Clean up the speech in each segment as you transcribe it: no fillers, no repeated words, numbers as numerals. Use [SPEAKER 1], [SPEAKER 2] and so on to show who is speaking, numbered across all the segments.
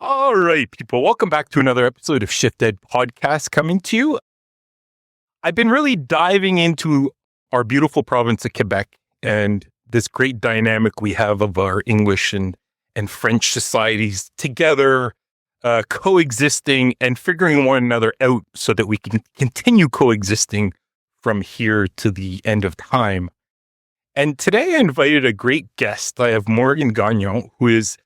[SPEAKER 1] All right, people, welcome back to another episode of ShiftED podcast coming to you. I've been really diving into our beautiful province of Quebec and this great dynamic we have of our English and French societies together, coexisting and figuring one another out so that we can continue coexisting from here to the end of time. And today I invited a great guest. I have Morgan Gagnon, who is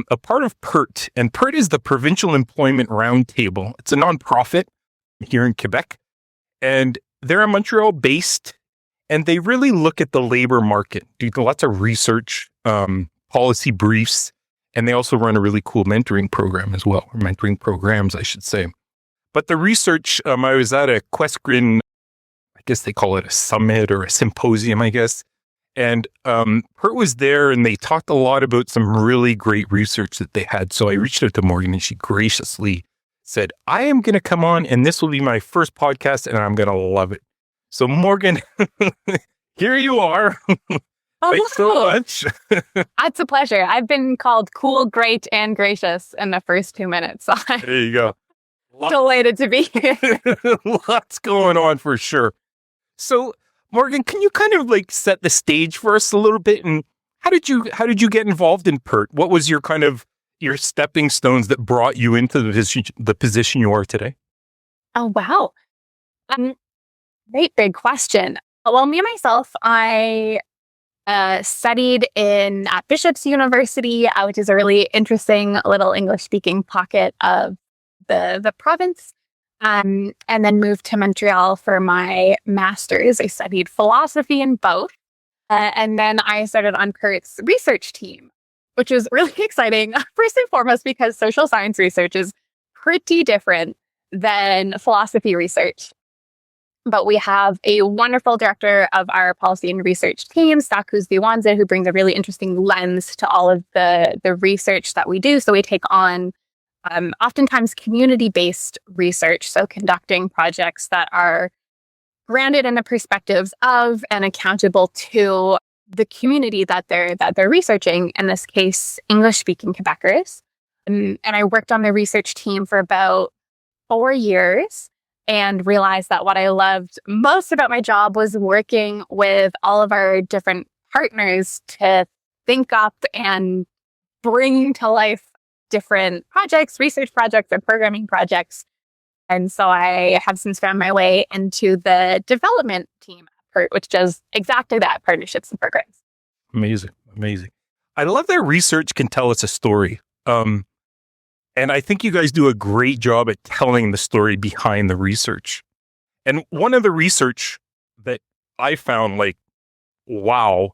[SPEAKER 1] a part of PERT, and PERT is the Provincial Employment Roundtable. It's a nonprofit here in Quebec, and they're Montreal-based, and they really look at the labor market, do lots of research, policy briefs, and they also run a really cool mentoring program as well, or mentoring programs, I should say. But the research, I was at a Questgrin, I guess they call it a summit or a symposium, I guess. And PERT was there, and they talked a lot about some really great research that they had. So I reached out to Morgan, and she graciously said, I am going to come on, and this will be my first podcast, and I'm going to love it. So Morgan, here you are. Thanks so much.
[SPEAKER 2] It's a pleasure. I've been called cool, great, and gracious in the first 2 minutes. So I'm
[SPEAKER 1] There you go.
[SPEAKER 2] delighted to be here.
[SPEAKER 1] Lots going on for sure. So Morgan, can you kind of like set the stage for us a little bit? And how did you get involved in PERT? What was your kind of your stepping stones that brought you into the position you are today?
[SPEAKER 2] Oh, wow. Great big question. Well, me and myself, I studied at Bishop's University, which is a really interesting little English-speaking pocket of the province. And then moved to Montreal for my master's. I studied philosophy in both. And then I started on PERT's research team, which was really exciting. First and foremost, because social science research is pretty different than philosophy research. But we have a wonderful director of our policy and research team, Stakus Viwanze, who brings a really interesting lens to all of the research that we do. So we take on oftentimes community-based research, so conducting projects that are grounded in the perspectives of and accountable to the community that they're researching, in this case, English-speaking Quebecers. And I worked on the research team for about 4 years and realized that what I loved most about my job was working with all of our different partners to think up and bring to life different projects, research projects, or programming projects. And so I have since found my way into the development team at PERT, which does exactly that, partnerships and programs.
[SPEAKER 1] Amazing. I love that research can tell us a story. And I think you guys do a great job at telling the story behind the research. And one of the research that I found, like, wow,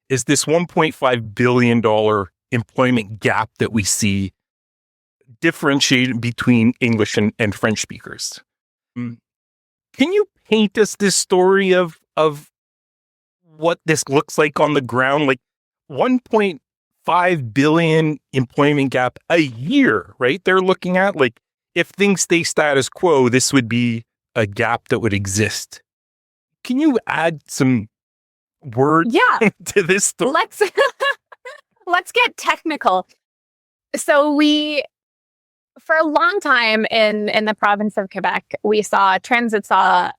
[SPEAKER 1] is this $1.5 billion employment gap that we see differentiated between English and French speakers. Can you paint us this story of what this looks like on the ground? Like 1.5 billion employment gap a year, right? They're looking at, like, if things stay status quo, this would be a gap that would exist. Can you add some words to this story?
[SPEAKER 2] Let's get technical. So for a long time in the province of Quebec, we saw trends that saw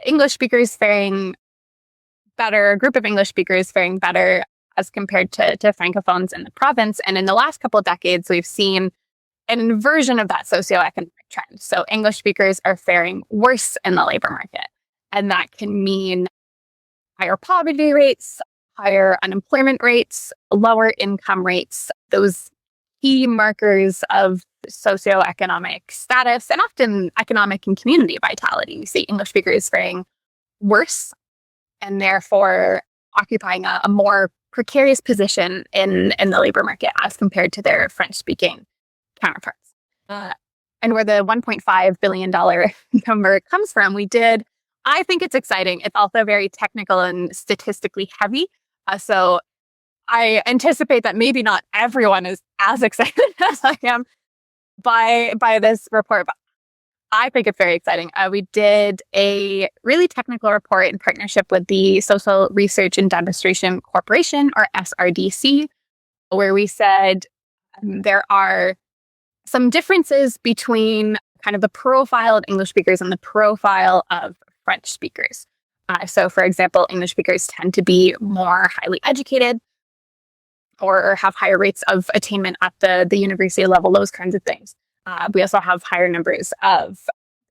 [SPEAKER 2] English speakers faring better, a group of English speakers faring better as compared to Francophones in the province. And in the last couple of decades, we've seen an inversion of that socioeconomic trend. So English speakers are faring worse in the labor market. And that can mean higher poverty rates, higher unemployment rates, lower income rates, those key markers of socioeconomic status and often economic and community vitality. You see English speakers faring worse and therefore occupying a more precarious position in the labor market as compared to their French-speaking counterparts. And where the $1.5 billion number comes from, I think it's exciting. It's also very technical and statistically heavy. So I anticipate that maybe not everyone is as excited as I am by this report, but I think it's very exciting. We did a really technical report in partnership with the Social Research and Demonstration Corporation, or SRDC, where we said there are some differences between kind of the profile of English speakers and the profile of French speakers. So, for example, English speakers tend to be more highly educated or have higher rates of attainment at the university level, those kinds of things. We also have higher numbers of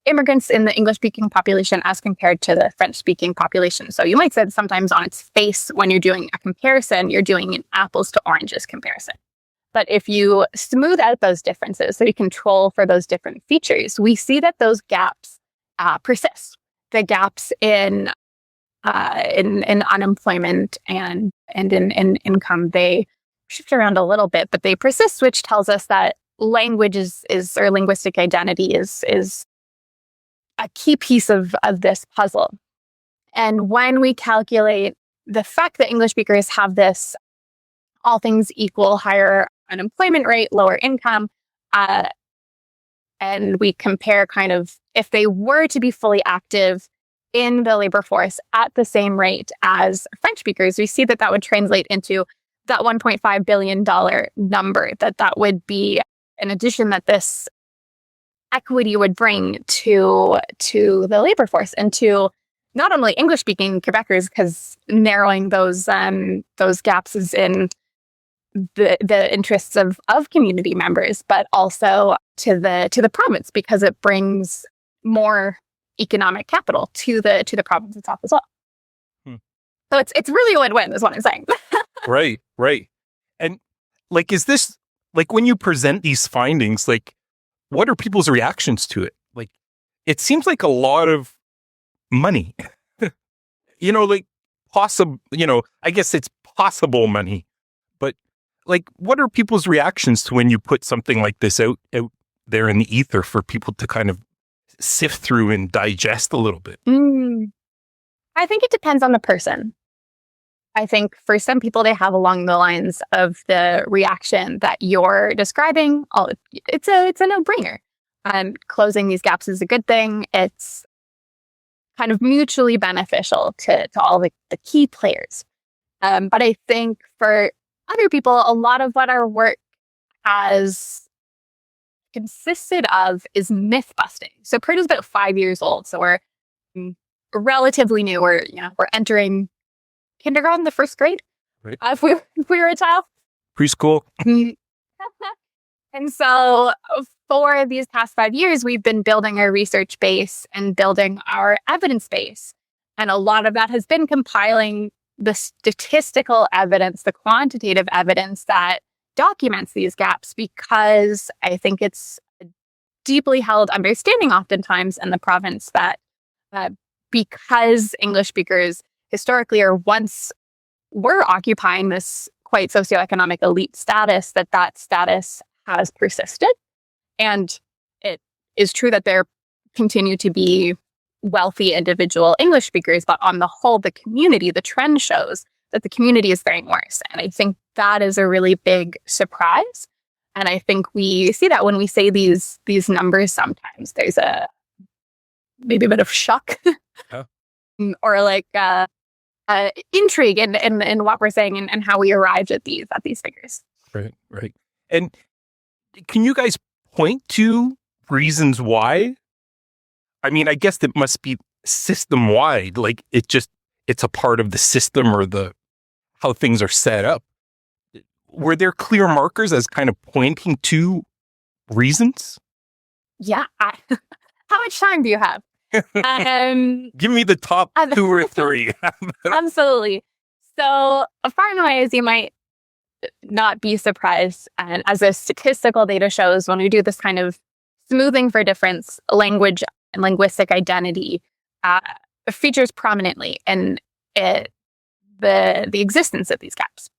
[SPEAKER 2] immigrants in the English-speaking population as compared to the French-speaking population. So you might say that sometimes on its face, when you're doing a comparison, you're doing an apples to oranges comparison. But if you smooth out those differences, so you control for those different features, we see that those gaps persist. The gaps in unemployment and in income, they shift around a little bit, but they persist, which tells us that language is or linguistic identity is a key piece of this puzzle. And when we calculate the fact that English speakers have this all things equal higher unemployment rate, lower income, and we compare kind of if they were to be fully active in the labor force at the same rate as French speakers, we see that that would translate into that $1.5 billion number, that would be an addition that this equity would bring to the labor force and to not only English-speaking Quebecers, because narrowing those gaps is in the interests of community members, but also to the province, because it brings more economic capital to the province itself as well. So it's really a win-win, is what I'm saying.
[SPEAKER 1] Right. And like, is this like when you present these findings, like, what are people's reactions to it? Like, it seems like a lot of money, like possible, I guess it's possible money, but like, what are people's reactions to when you put something like this out there in the ether for people to kind of sift through and digest a little bit?
[SPEAKER 2] I think it depends on the person. I think for some people, they have along the lines of the reaction that you're describing. It's a no-brainer. Closing these gaps is a good thing. It's kind of mutually beneficial to all the key players. But I think for other people, a lot of what our work has consisted of is myth busting. So Purdue's about 5 years old, so we're relatively new. We're entering kindergarten, the first grade.
[SPEAKER 1] Right.
[SPEAKER 2] If we were a child.
[SPEAKER 1] Preschool.
[SPEAKER 2] And so for these past 5 years, we've been building our research base and building our evidence base. And a lot of that has been compiling the statistical evidence, the quantitative evidence that documents these gaps, because I think it's a deeply held understanding oftentimes in the province that because English speakers historically were occupying this quite socioeconomic elite status, that status has persisted. And it is true that there continue to be wealthy individual English speakers, but on the whole, the trend shows that the community is faring worse. And I think that is a really big surprise. And I think we see that when we say these numbers, sometimes there's maybe a bit of shock or like intrigue in what we're saying and how we arrived at these figures.
[SPEAKER 1] Right. And can you guys point to reasons why? I mean, I guess it must be system wide. Like it's a part of the system or how things are set up. Were there clear markers as kind of pointing to reasons?
[SPEAKER 2] Yeah. How much time do you have?
[SPEAKER 1] Give me the top 2 or 3.
[SPEAKER 2] Absolutely. So far and away, as you might not be surprised, and as the statistical data shows, when we do this kind of smoothing for difference, language and linguistic identity features prominently in the existence of these gaps.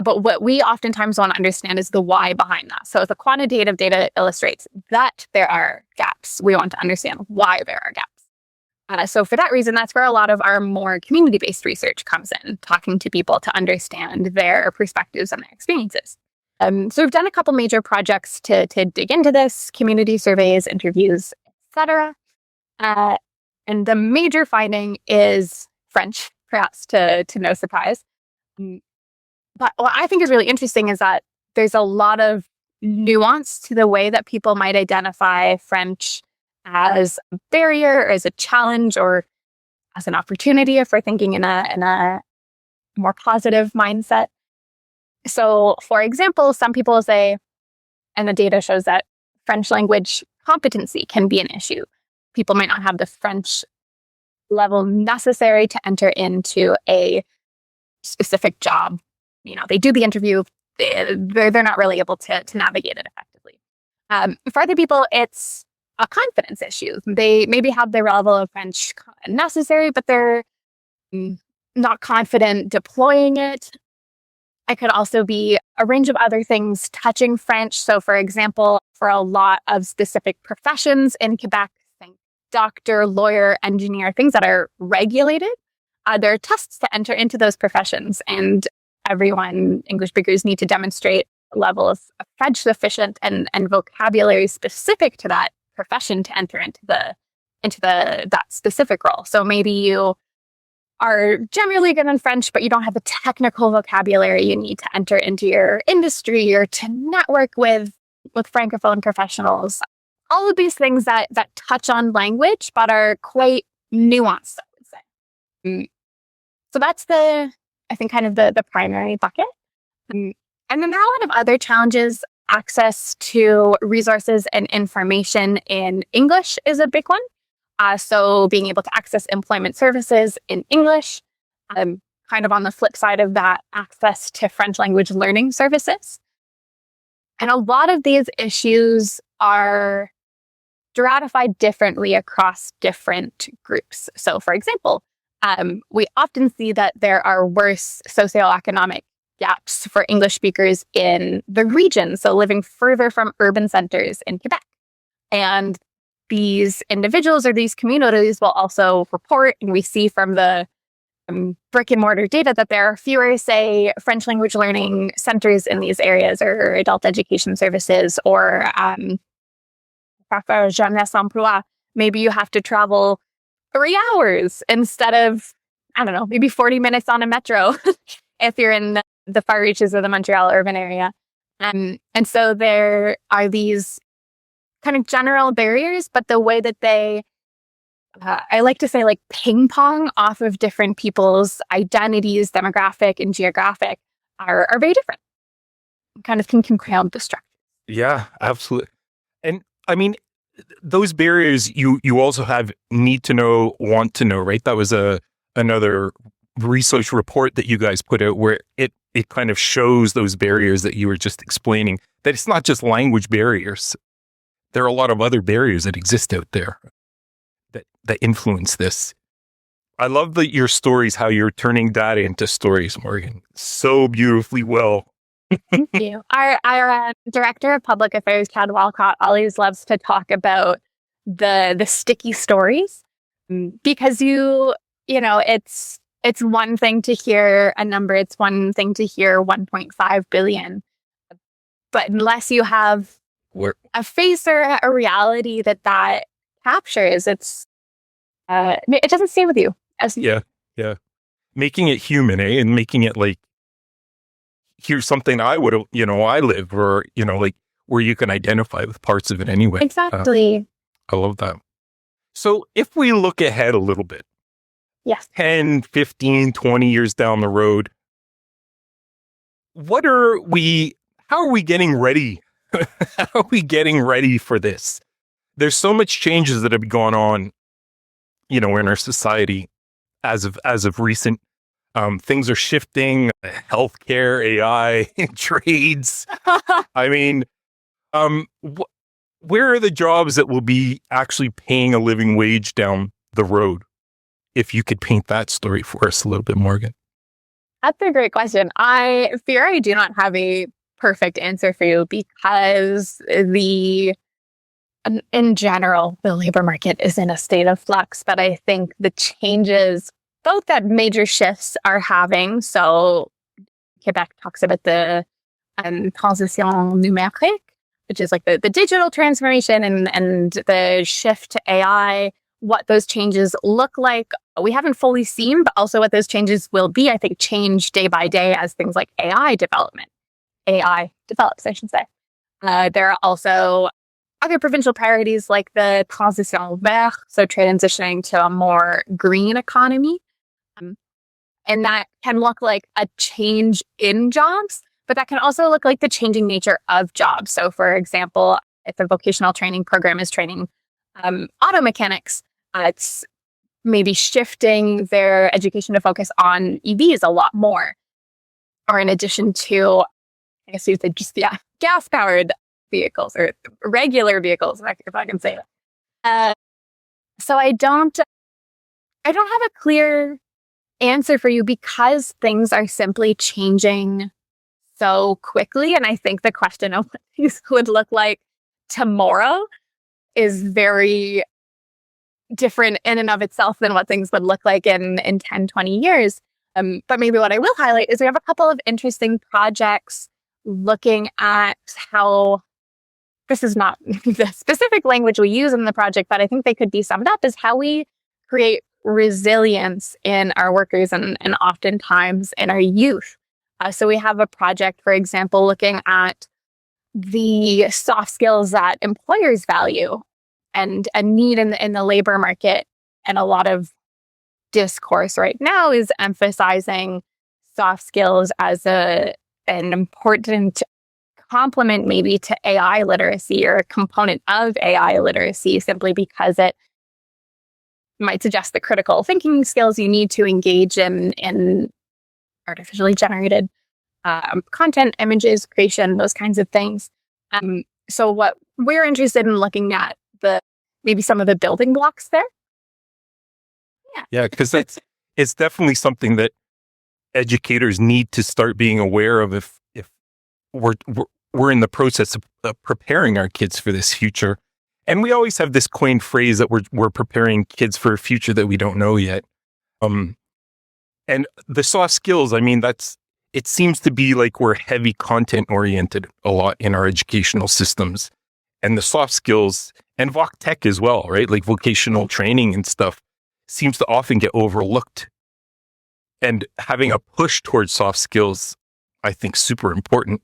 [SPEAKER 2] But what we oftentimes want to understand is the why behind that. So if the quantitative data illustrates that there are gaps, we want to understand why there are gaps. So for that reason, that's where a lot of our more community-based research comes in, talking to people to understand their perspectives and their experiences. So we've done a couple major projects to dig into this, community surveys, interviews, etc. And the major finding is French, perhaps to no surprise. But what I think is really interesting is that there's a lot of nuance to the way that people might identify French as a barrier or as a challenge or as an opportunity if we're thinking in a more positive mindset. So, for example, some people say, and the data shows that French language competency can be an issue. People might not have the French level necessary to enter into a specific job. They do the interview, they're not really able to navigate it effectively. For other people, it's a confidence issue. They maybe have the level of French necessary, but they're not confident deploying it. It could also be a range of other things touching French. So, for example, for a lot of specific professions in Quebec, think doctor, lawyer, engineer, things that are regulated, there are tests to enter into those professions. And English speakers need to demonstrate levels of French sufficient and vocabulary specific to that profession to enter into that specific role. So maybe you are generally good in French, but you don't have the technical vocabulary you need to enter into your industry or to network with Francophone professionals. All of these things that touch on language, but are quite nuanced, I would say. So that's I think, kind of the primary bucket. And then there are a lot of other challenges. Access to resources and information in English is a big one. So being able to access employment services in English, kind of on the flip side of that, access to French language learning services. And a lot of these issues are stratified differently across different groups. So, for example, we often see that there are worse socioeconomic gaps for English speakers in the region, so living further from urban centers in Quebec. And these individuals or these communities will also report, and we see from the brick and mortar data that there are fewer, say, French language learning centers in these areas or adult education services or jeunesse emploi. Maybe you have to travel 3 hours instead of, I don't know, maybe 40 minutes on a metro if you're in the far reaches of the Montreal urban area. And so there are these kind of general barriers, but the way that they, I like to say, like ping pong off of different people's identities, demographic and geographic, are very different. Kind of can crowd the structure.
[SPEAKER 1] Yeah, absolutely. And I mean, those barriers you also have need to know, want to know, right? That was another research report that you guys put out where it kind of shows those barriers that you were just explaining, that it's not just language barriers. There are a lot of other barriers that exist out there that influence this. I love your stories, how you're turning data into stories, Morgan. So beautifully well.
[SPEAKER 2] Thank you. Our director of public affairs, Chad Walcott, always loves to talk about the sticky stories because it's one thing to hear a number, it's one thing to hear 1.5 billion, but unless you have a face or a reality that captures, it doesn't stay with you.
[SPEAKER 1] Yeah. Making it human, and making it like, here's something I would have, I live, or, like where you can identify with parts of it anyway.
[SPEAKER 2] Exactly.
[SPEAKER 1] I love that. So if we look ahead a little bit,
[SPEAKER 2] yes,
[SPEAKER 1] 10, 15, 20 years down the road, how are we getting ready? How are we getting ready for this? There's so much changes that have gone on, in our society as of recent. Things are shifting, healthcare, AI, trades. I mean, where are the jobs that will be actually paying a living wage down the road? If you could paint that story for us a little bit, Morgan.
[SPEAKER 2] That's a great question. I fear I do not have a perfect answer for you because in general, the labor market is in a state of flux, but I think the changes, both that major shifts are having. So Quebec talks about the transition numérique, which is like the digital transformation and the shift to AI, what those changes look like. We haven't fully seen, but also what those changes will be, I think, change day by day as things like AI develops, I should say. There are also other provincial priorities like the transition vert, so transitioning to a more green economy. And that can look like a change in jobs, but that can also look like the changing nature of jobs. So, for example, if a vocational training program is training auto mechanics, it's maybe shifting their education to focus on EVs a lot more, or in addition to, I guess you said just, gas-powered vehicles or regular vehicles, if I can say that. So I don't have a clear answer for you because things are simply changing so quickly. And I think the question of what these would look like tomorrow is very different in and of itself than what things would look like in 10, 20 years. But maybe what I will highlight is we have a couple of interesting projects looking at how, this is not the specific language we use in the project, but I think they could be summed up as how we create resilience in our workers and oftentimes in our youth. So we have a project, for example, looking at the soft skills that employers value and a need in the labor market. And a lot of discourse right now is emphasizing soft skills as an important complement maybe to AI literacy or a component of AI literacy, simply because it might suggest the critical thinking skills you need to engage in artificially generated content, images, creation, those kinds of things. So what we're interested in looking at maybe some of the building blocks there.
[SPEAKER 1] Yeah, because it's definitely something that educators need to start being aware of if we're in the process of preparing our kids for this future. And we always have this quaint phrase that we're preparing kids for a future that we don't know yet. And the soft skills, I mean, it seems to be like we're heavy content oriented a lot in our educational systems. And the soft skills and voc tech as well, right? Like vocational training and stuff seems to often get overlooked. And having a push towards soft skills, I think, super important.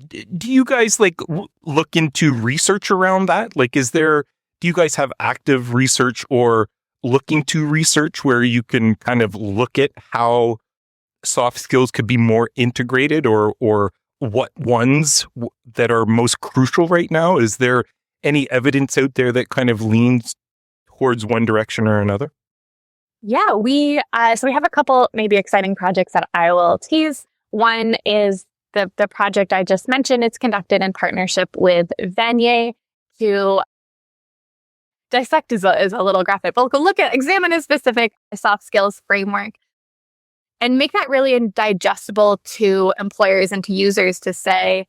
[SPEAKER 1] Do you guys look into research around that? Like, do you guys have active research or looking to research where you can kind of look at how soft skills could be more integrated or what ones that are most crucial right now? Is there any evidence out there that kind of leans towards one direction or another?
[SPEAKER 2] Yeah, so we have a couple maybe exciting projects that I will tease. One is the project I just mentioned. It's conducted in partnership with Vanier to dissect is a little graphic, but examine a specific soft skills framework and make that really digestible to employers and to users to say,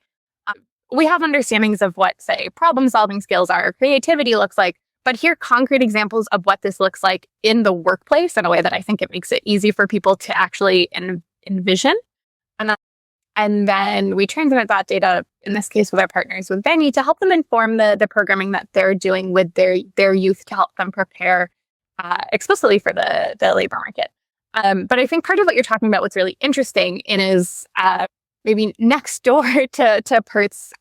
[SPEAKER 2] we have understandings of what, say, problem solving skills are, or creativity looks like, but here are concrete examples of what this looks like in the workplace in a way that I think it makes it easy for people to actually envision. And then we transmit that data, in this case with our partners with Benny, to help them inform the programming that they're doing with their youth to help them prepare explicitly for the labor market. But I think part of what you're talking about, what's really interesting is maybe next door to PERT's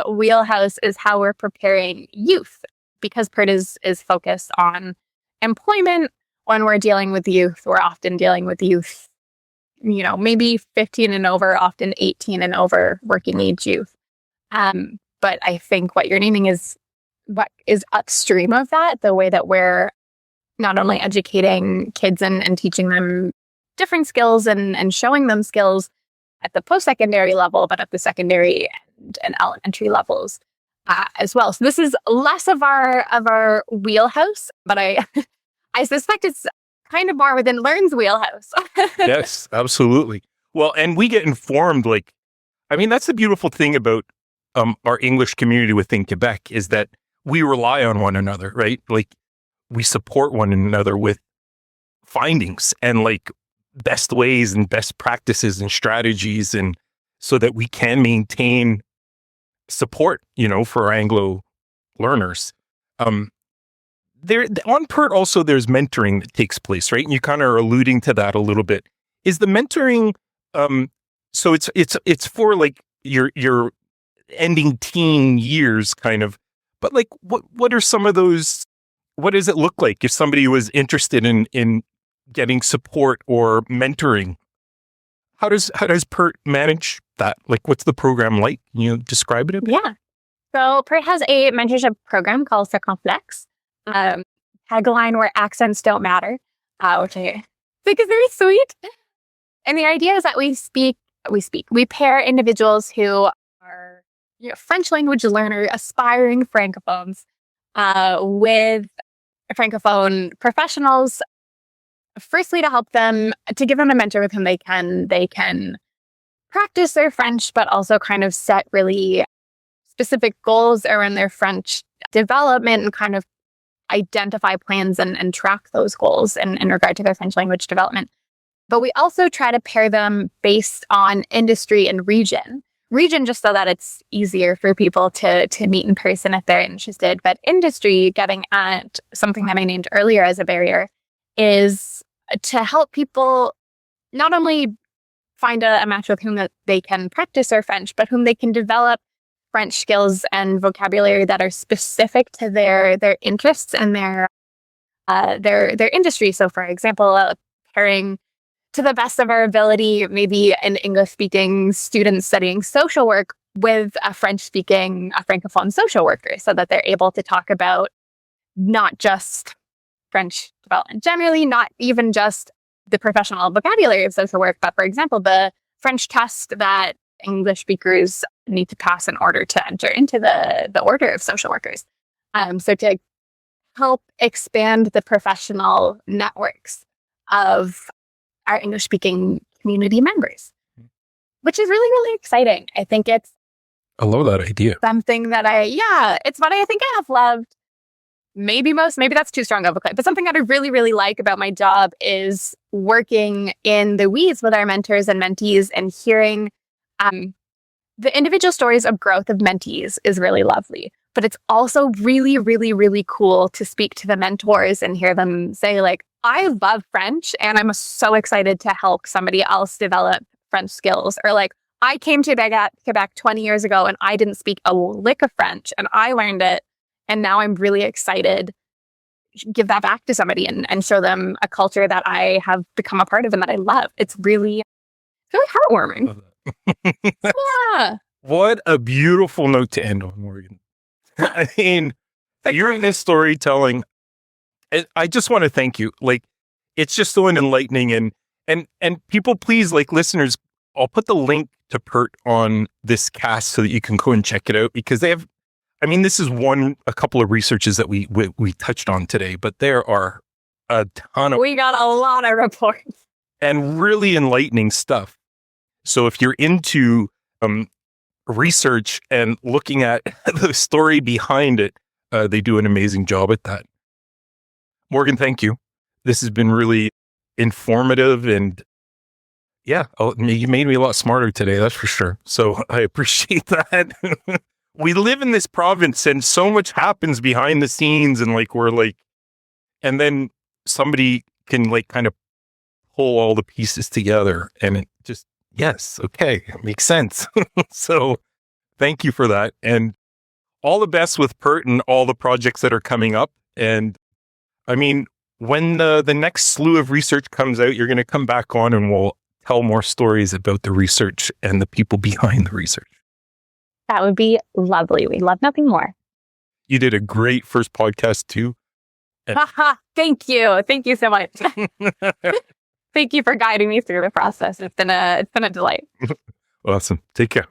[SPEAKER 2] wheelhouse is how we're preparing youth, because PERT is focused on employment. When we're dealing with youth, we're often dealing with youth, maybe 15 and over, often 18 and over working age youth. But I think what you're naming is what is upstream of that, the way that we're not only educating kids and teaching them different skills and showing them skills at the post-secondary level, but at the secondary and elementary levels as well. So this is less of our wheelhouse, but I suspect it's kind of more within Learn's wheelhouse.
[SPEAKER 1] Yes, absolutely. Well, and we get informed, that's the beautiful thing about our English community within Quebec is that we rely on one another, right? Like we support one another with findings and best ways and best practices and strategies, and so that we can maintain support, for our Anglo learners. There on PERT also there's mentoring that takes place, right? And you kind of are alluding to that a little bit. Is the mentoring so it's for your ending teen years kind of. But like, what are some of those? What does it look like if somebody was interested in getting support or mentoring? How does PERT manage that? Like, what's the program like? Can you describe it a bit?
[SPEAKER 2] Yeah. So PERT has a mentorship program called Circonflex. Tagline where accents don't matter, which I think is very sweet. And the idea is that we pair individuals who are French language learner, aspiring francophones, with francophone professionals. Firstly, to give them a mentor with whom they can practice their French, but also kind of set really specific goals around their French development and kind of identify plans and track those goals in regard to their French language development. But we also try to pair them based on industry and region. Region just so that it's easier for people to meet in person if they're interested. But industry, getting at something that I named earlier as a barrier, is to help people not only find a match with whom that they can practice their French, but whom they can develop French skills and vocabulary that are specific to their interests and their industry. So, for example, pairing to the best of our ability, maybe an English-speaking student studying social work with a Francophone social worker, so that they're able to talk about not just French development generally, not even just the professional vocabulary of social work, but, for example, the French test that English speakers need to pass in order to enter into the order of social workers. So to help expand the professional networks of our English-speaking community members, which is really, really exciting. I think I
[SPEAKER 1] love that idea.
[SPEAKER 2] Something that it's what I think I have loved maybe that's too strong of a claim, but something that I really, really like about my job is working in the weeds with our mentors and mentees and hearing the individual stories of growth of mentees is really lovely. But it's also really, really, really cool to speak to the mentors and hear them say, like, I love French and I'm so excited to help somebody else develop French skills. Or like, I came to Quebec 20 years ago and I didn't speak a lick of French and I learned it. And now I'm really excited to give that back to somebody and show them a culture that I have become a part of and that I love. It's really heartwarming. Yeah.
[SPEAKER 1] What a beautiful note to end on, Morgan. I mean, you're in this storytelling. I just want to thank you. Like, it's just so enlightening and people, please, like listeners, I'll put the link to PERT on this cast so that you can go and check it out, because they have, I mean, this is a couple of researches that we touched on today, but there are a ton of...
[SPEAKER 2] We got a lot of reports.
[SPEAKER 1] And really enlightening stuff. So if you're into research and looking at the story behind it, they do an amazing job at that. Morgan, thank you. This has been really informative and you made me a lot smarter today, that's for sure. So I appreciate that. We live in this province and so much happens behind the scenes and and then somebody can like kind of pull all the pieces together and it just, yes, okay, it makes sense. So thank you for that. And all the best with PERT and all the projects that are coming up. And I mean, when the next slew of research comes out, you're going to come back on and we'll tell more stories about the research and the people behind the research.
[SPEAKER 2] That would be lovely. We love nothing more.
[SPEAKER 1] You did a great first podcast too.
[SPEAKER 2] Thank you. Thank you so much. Thank you for guiding me through the process. It's been a delight.
[SPEAKER 1] Awesome. Take care.